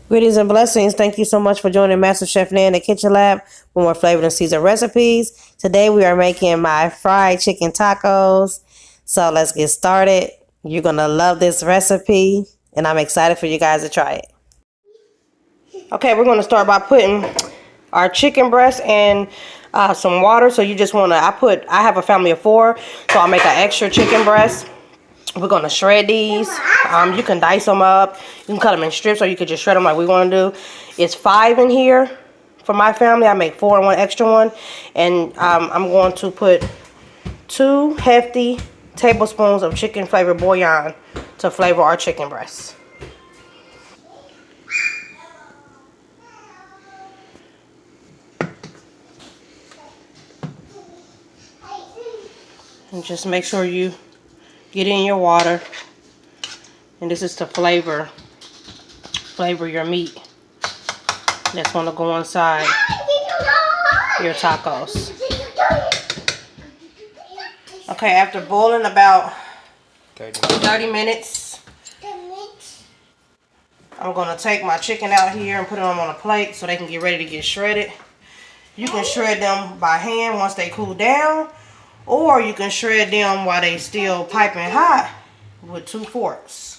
Greetings and blessings. Thank you so much for joining Master Chef Nan in the Kitchen Lab for more flavored and seasoned recipes. Today we are making my fried chicken tacos. So let's get started. You're going to love this recipe and I'm excited for you guys to try it. Okay, we're going to start by putting our chicken breast in some water. So you just want to, I have a family of 4, so I'll make an extra chicken breast. We're going to shred these. You can dice them up. You can cut them in strips, or you could just shred them like we want to do. It's 5 in here for my family. I make 4 and 1 extra one. And I'm going to put 2 hefty tablespoons of chicken flavored bouillon to flavor our chicken breasts. And just make sure you get in your water. And this is to flavor your meat that's going to go inside your tacos. Okay, after boiling about 30 minutes, I'm going to take my chicken out here and put them on a plate so they can get ready to get shredded. You can shred them by hand once they cool down, or you can shred them while they still piping hot with 2 forks.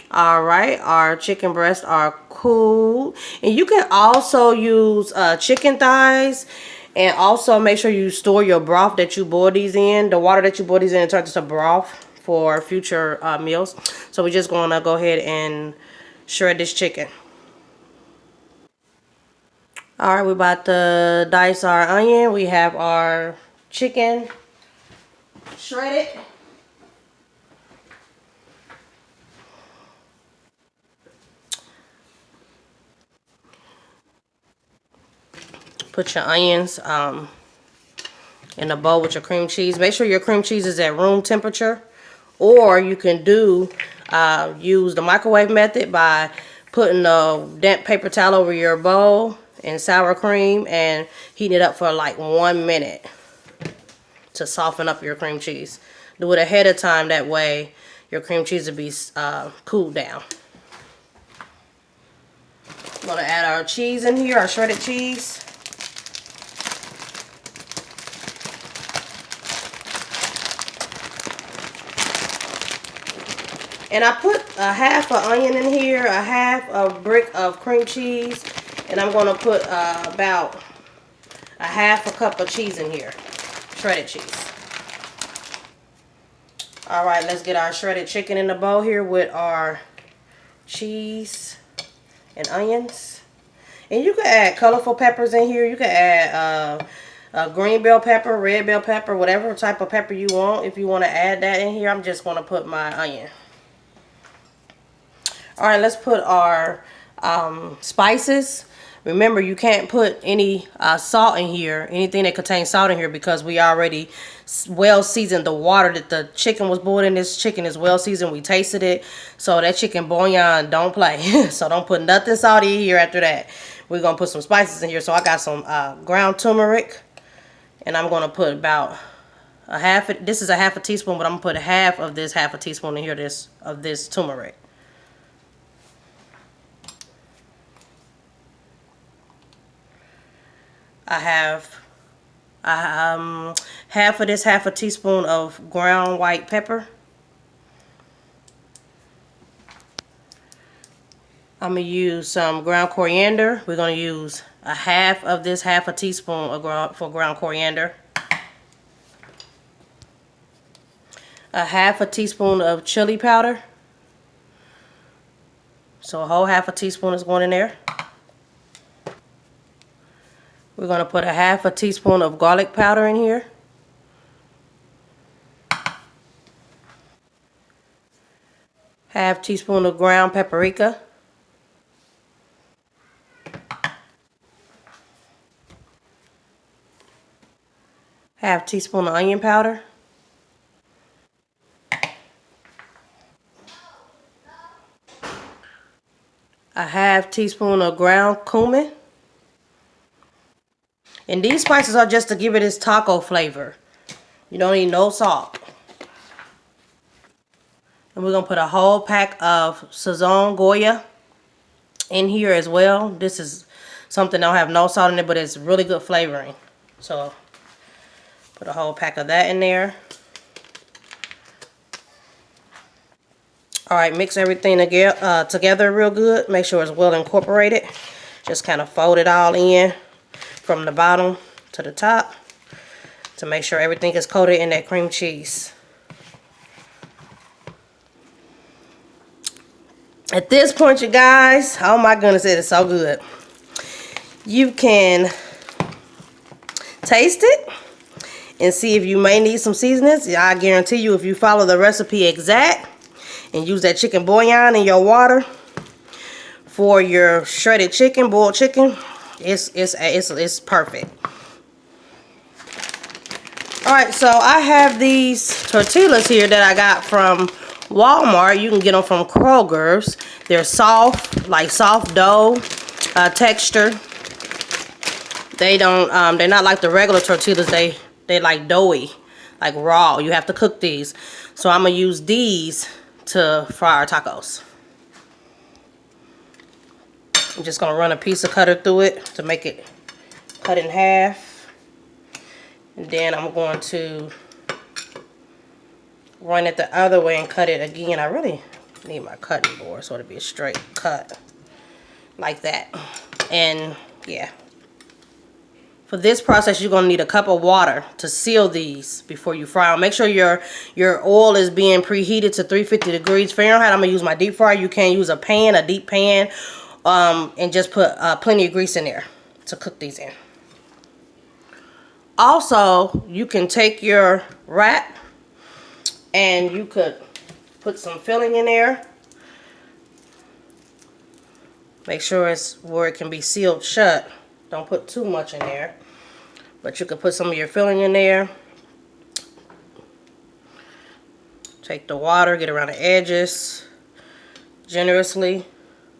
Alright, our chicken breasts are cool. And you can also use chicken thighs. And also make sure you store your broth that you boil these in. The water that you boil these in, it turns into broth for future meals. So we're just going to go ahead and shred this chicken. Alright, we're about to dice our onion. We have our chicken shredded. Put your onions in a bowl with your cream cheese. Make sure your cream cheese is at room temperature. Or you can use the microwave method by putting a damp paper towel over your bowl and sour cream and heating it up for like 1 minute to soften up your cream cheese. Do it ahead of time, that way your cream cheese will be cooled down. I'm going to add our cheese in here, our shredded cheese. And I put a half an onion in here, a half a brick of cream cheese, and I'm going to put about a half a cup of cheese in here, shredded cheese. Alright, let's get our shredded chicken in the bowl here with our cheese and onions. And you can add colorful peppers in here. You can add green bell pepper, red bell pepper, whatever type of pepper you want. If you want to add that in here, I'm just going to put my onion. Alright, let's put our spices. Remember, you can't put any salt in here, anything that contains salt in here, because we already well seasoned the water that the chicken was boiled in. This chicken is well seasoned. We tasted it. So that chicken bouillon, don't play. So don't put nothing salty in here after that. We're going to put some spices in here. So I got some ground turmeric. And I'm going to put about a half. This is a half a teaspoon, but I'm going to put half of this half a teaspoon in here of this turmeric. I have half of this half a teaspoon of ground white pepper. I'm going to use some ground coriander. We're going to use a half of this half a teaspoon of ground coriander. A half a teaspoon of chili powder. So a whole half a teaspoon is going in there. We're going to put a half a teaspoon of garlic powder in here. 1/2 teaspoon of ground paprika. 1/2 teaspoon of onion powder. 1/2 teaspoon of ground cumin. And these spices are just to give it its taco flavor. You don't need no salt. And we're going to put a whole pack of Sazon Goya in here as well. This is something that don't have no salt in it, but it's really good flavoring. So put a whole pack of that in there. Alright, mix everything together real good. Make sure it's well incorporated. Just kind of fold it all in from the bottom to the top to make sure everything is coated in that cream cheese. At this point, you guys, oh my goodness, it is so good. You can taste it and see if you may need some seasonings. I guarantee you, if you follow the recipe exact and use that chicken bouillon in your water for your shredded chicken, boiled chicken, it's perfect. Alright, so I have these tortillas here that I got from Walmart. You can get them from Kroger's. They're soft, like soft dough texture. They're not like the regular tortillas. They like doughy, like raw. You have to cook these. So I'm gonna use these to fry our tacos. I'm just gonna run a piece of cutter through it to make it cut in half. And then I'm going to run it the other way and cut it again. I really need my cutting board so it'll be a straight cut like that. And yeah, for this process you're gonna need a cup of water to seal these before you fry them. Make sure your oil is being preheated to 350 degrees Fahrenheit. I'm gonna use my deep fryer. You can use a deep pan, and just put plenty of grease in there to cook these in. Also, you can take your wrap and you could put some filling in there. Make sure it's where it can be sealed shut. Don't put too much in there. But you could put some of your filling in there. Take the water, get around the edges generously.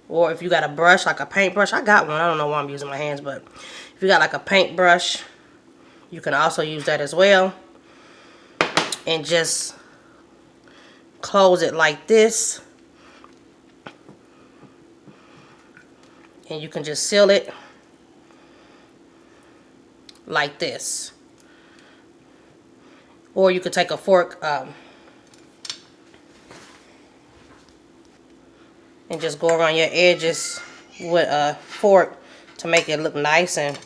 Or if you got a brush, like a paintbrush. I got one. I don't know why I'm using my hands, but if you got like a paintbrush, you can also use that as well. And just close it like this. And you can just seal it like this. Or you could take a fork and just go around your edges with a fork to make it look nice. And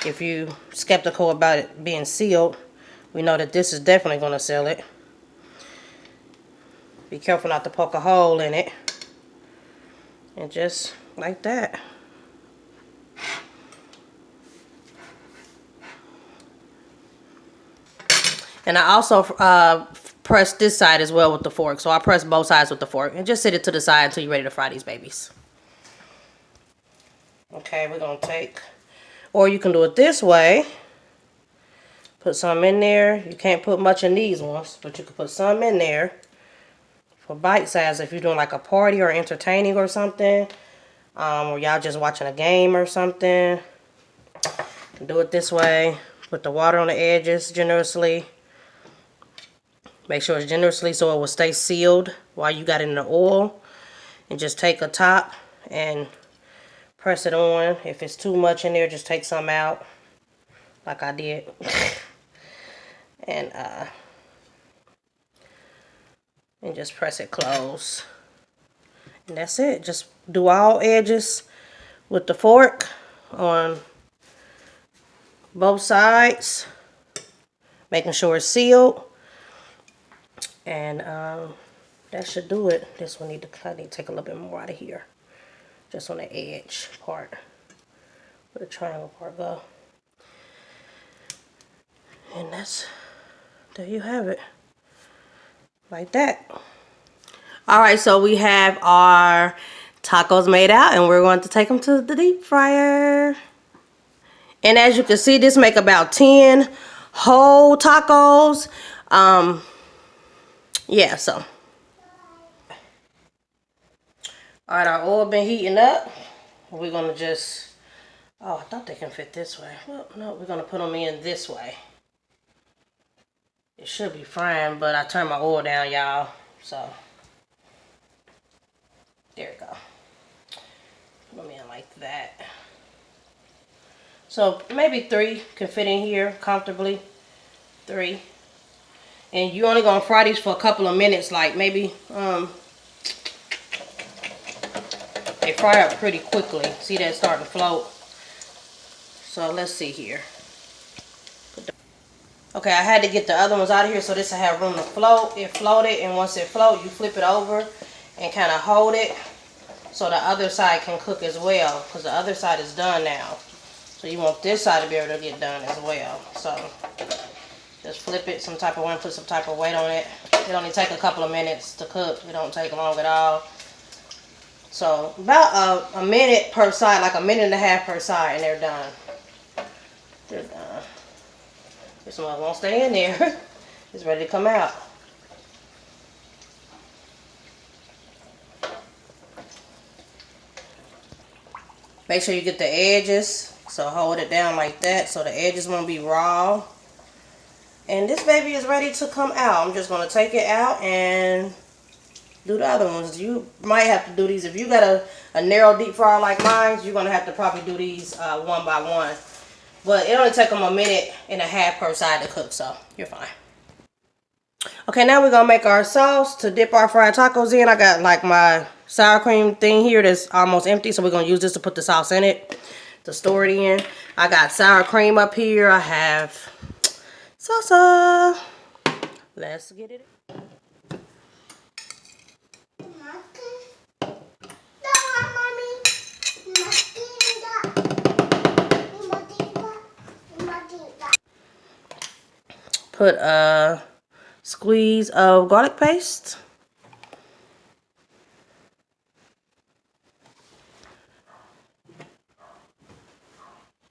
if you're skeptical about it being sealed, we know that this is definitely going to seal it. Be careful not to poke a hole in it. And just like that. And I also press this side as well with the fork. So I press both sides with the fork. And just set it to the side until you're ready to fry these babies. Okay, we're going to take... Or you can do it this way. Put some in there. You can't put much in these ones. But you can put some in there. For bite size, if you're doing like a party or entertaining or something. Or y'all just watching a game or something. Do it this way. Put the water on the edges generously. Make sure it's generously so it will stay sealed while you got it in the oil. And just take a top and press it on. If it's too much in there, just take some out. Like I did. And just press it close. And that's it. Just do all edges with the fork on both sides. Making sure it's sealed. And that should do it. This one I need to take a little bit more out of here. Just on the edge part. Where the triangle part go. And there you have it. Like that. All right, so we have our tacos made out, and we're going to take them to the deep fryer. And as you can see, this make about 10 whole tacos. Yeah, so. All right, our oil been heating up. We're gonna just, oh, I thought they can fit this way. Well, no, we're gonna put them in this way. It should be frying, but I turned my oil down, y'all. So, there we go. Put them in like that. So, maybe 3 can fit in here comfortably. 3. And you're only gonna fry these for a couple of minutes, like maybe, they fry up pretty quickly. See that starting to float? So let's see here. Okay, I had to get the other ones out of here so this will have room to float. It floated, and once it floats, you flip it over and kind of hold it so the other side can cook as well, because the other side is done now. So you want this side to be able to get done as well. So just flip it some type of way, put some type of weight on it. It only take a couple of minutes to cook. It don't take long at all. So about a minute per side, like a minute and a half per side, and they're done. They're done. This one won't stay in there. It's ready to come out. Make sure you get the edges. So hold it down like that so the edges won't be raw. And this baby is ready to come out. I'm just going to take it out and do the other ones. You might have to do these. If you got a narrow deep fryer like mine, you're going to have to probably do these one by one. But it only take them a minute and a half per side to cook, so you're fine. Okay, now we're going to make our sauce to dip our fried tacos in. I got like my sour cream thing here that's almost empty, so we're going to use this to put the sauce in it, to store it in. I got sour cream up here. I have salsa. Let's get it. Put a squeeze of garlic paste.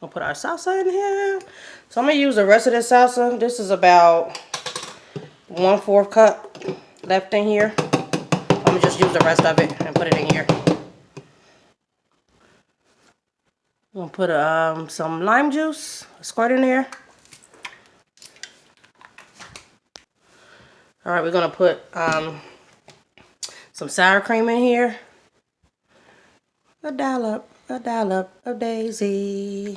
We'll put our salsa in here. So I'm going to use the rest of this salsa. This is about 1/4 cup left in here. I'm going to just use the rest of it and put it in here. I'm going to put some lime juice, a squirt in there. All right, we're going to put some sour cream in here. A dollop of Daisy.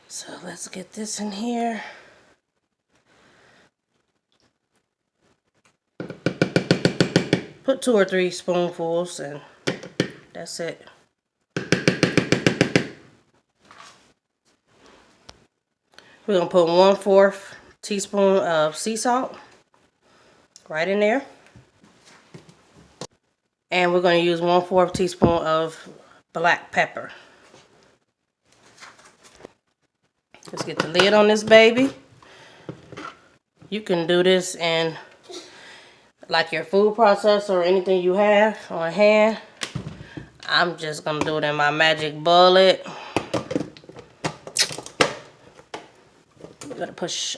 So let's get this in here. Put 2 or 3 spoonfuls and that's it. We're going to put 1/4 teaspoon of sea salt right in there. And we're going to use 1/4 teaspoon of black pepper. Let's get the lid on this baby. You can do this in like your food processor or anything you have on hand. I'm just going to do it in my magic bullet. You got to push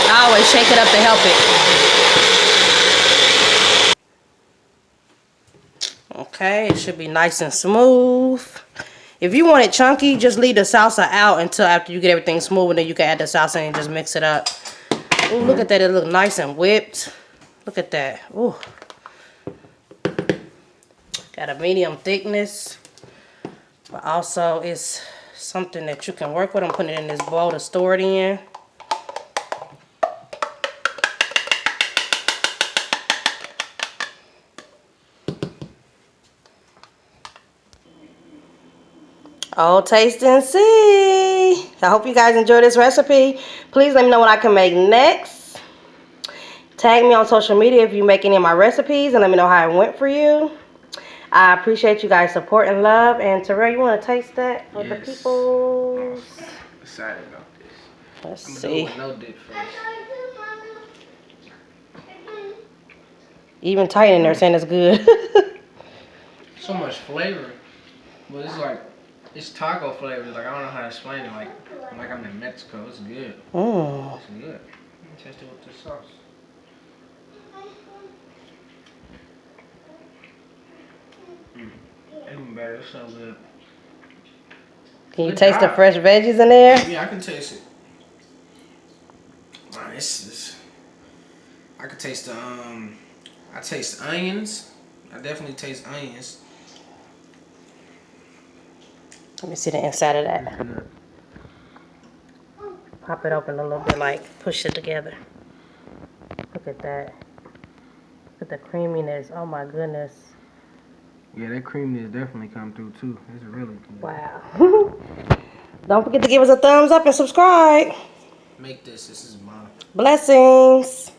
I always shake it up to help it. Okay, it should be nice and smooth. If you want it chunky, just leave the salsa out until after you get everything smooth, and then you can add the salsa and just mix it up. Ooh, look at that. It looks nice and whipped. Look at that. Ooh. Got a medium thickness. But also, it's something that you can work with. I'm putting it in this bowl to store it in. Oh, taste and see. I hope you guys enjoy this recipe. Please let me know what I can make next. Tag me on social media if you make any of my recipes and let me know how it went for you. I appreciate you guys' support and love. And Terrell, you want to taste that for the Yes. people? I'm excited about this. Let's I'm see. gonna do it with no dip first. Even Titan in there saying it's good. So much flavor, but it's like it's taco flavor. Like I don't know how to explain it. Like I'm in Mexico. It's good. Mmm. It's good. Let me taste it with the sauce. Even better. It's so good. Can you taste the fresh veggies in there? Yeah, I can taste it. Man, this is. I can taste the I taste onions. I definitely taste onions. Let me see the inside of that. Pop it open a little bit, like push it together. Look at that. Look at the creaminess. Oh my goodness. Yeah, that creaminess definitely come through too. It's really good. Wow. Don't forget to give us a thumbs up and subscribe. Make this. This is mine. Blessings.